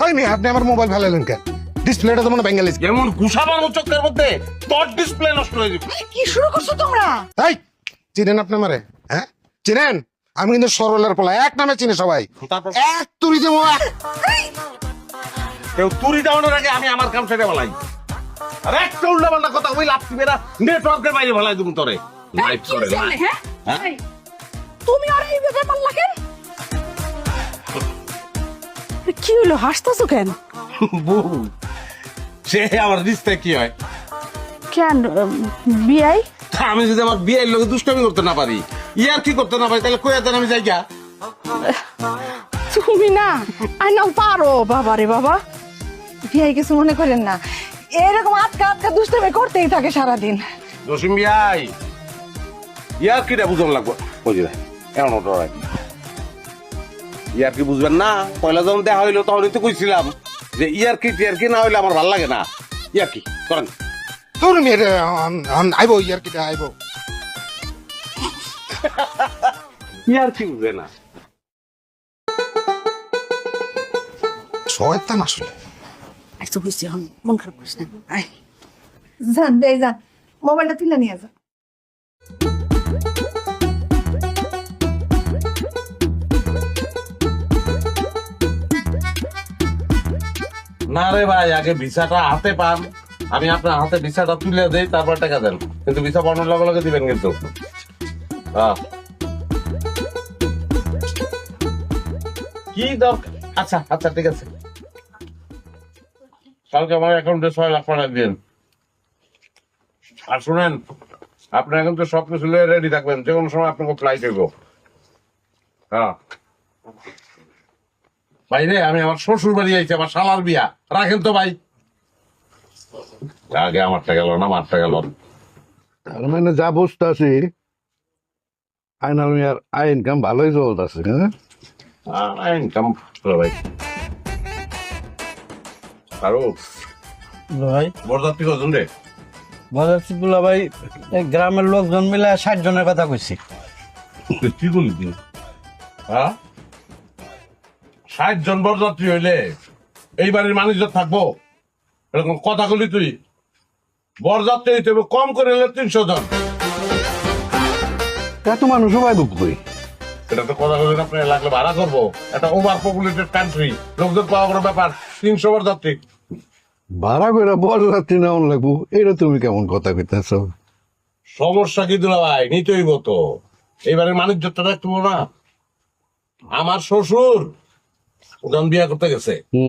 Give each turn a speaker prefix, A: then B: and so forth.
A: হয়নি আপনি আমার মোবাইল ফেলালেন কেন? ডিসপ্লেটা তো মনে ভেঙে গেছে।
B: যেমন ঘুষাবার চোখের মধ্যে তোর ডিসপ্লে নষ্ট হয়ে যাবে।
C: কি শুরু করছো তোমরা?
A: এই চিনেন আপনি আমারে? হ্যাঁ চিনেন? আমি কিন্তু সরলের পোলা, এক নামে চিনে সবাই।
B: তারপর
A: এক তুড়ি দেবো।
B: কেউ তুরি দেওয়ানোর আগে আমি আমার কাম সেরে বলাই। আর একটা উল্টা পাল্টা কথা ওই লাভ দিবে না, নেটওয়ার্কের বাইরে বলাই তুমি তোরে। লাইভ করে না। হ্যাঁ?
C: এই, তুমি আর এই ব্যাপার পারলা কেন? কি হলো, হাসতেছো কেন?
B: বউ, সে আমার রিস্তে কি হয়?
C: কেন বিয়াই?
B: তা আমি যদি আমার বিয়ের লোকে দুষ্টামি করতে না পারি, ইয়ার কি করতে না পারি, তাহলে কইয়া দেন আমি যাই গা।
C: তুমি না আই নাও পারো। বাবা রে বাবা, বিয়াই কিছু মনে করেন না, এরকম আটকা আটকা দুষ্টামি করতেই থাকে সারাদিন।
B: জসিম ভাই, ইয়ার কিটা বুঝন লাগবো বুঝি না, এমন ডরাই। ইয়ার কি বুঝবেন না? পয়লা যখন দেখা হইলো তখনই তো কইছিলাম যে ইয়ার কি টিয়ার কি না হইলে আমার ভাল লাগে না। ইয়ার কি করেন?
A: তোর মেয়ের আইব, ইয়ার কিটা আইব।
B: ইয়ার কি বুঝবে না?
A: শয়তান আসলে।
C: আচ্ছা বুঝছি, এখন মন খারাপ করিস না। আয়
D: যান দেই যান, মোবাইলটা তুলে নিয়ে যান।
B: না রে ভাই, আগে ভিসাটা হাতে পান, আমি আপনার হাতে ভিসাটা তুলে দেই, তারপর টাকা দেন। কিন্তু ভিসা পাওয়ার লগে লগে দিবেন কিন্তু। হ্যাঁ। কি দরকার? আচ্ছা আচ্ছা ঠিক আছে, কালকে আমার অ্যাকাউন্টে 6 লাখ টাকা দিন। আর শুনেন, আপনি এখন তো সবকিছু রেডি থাকবেন, যে কোনো সময় আপনাকে ফ্লাইট হইব। হ্যাঁ ভাই রে, আমি আমার শ্বশুর বাড়ি আইছি, আমার শালার বিয়া, রাখেন তো ভাই। আগে আমারটা গেল না, আমারটা গেল।
E: তার মানে যা বুঝতেছি আই ইনকাম ভালোই চলতেছে। হ্যাঁ,
B: ইনকাম ভাই। আরো
F: ভাই
B: বরযাত্রী কজন রে?
F: বরযাত্রীগুলা ভাই এই গ্রামের লোকজন মিলে 60 জনের কথা কইছি।
B: তুই কি বলি তুই? হ্যাঁ, 60 জন বরযাত্রী হইলে এই বাড়ির মানুষ থাকবো? এরকম কথা বলি তুই? বরযাত্রী হইতে হবে কম করে হলে 300 জন।
E: এত মানুষ সবাই বুক করি।
B: এটা তো কথা বলি, আপনি লাগলে ভাড়া করবো? একটা ওভার পপুলেটেড কান্ট্রি, লোকজন পাওয়া বড় ব্যাপার। 300 বরযাত্রী
E: ভাড়া করে বড় যাত্রী নেওয়ান লাগবো, এটা তুমি কেমন কথা কইতেছ?
B: সমস্যা কি দুলা ভাই? নিতে হইব তো, এইবারের মানুষজনটা রাখবো না। আমার শ্বশুর যখন বিয়া করতে গেছে,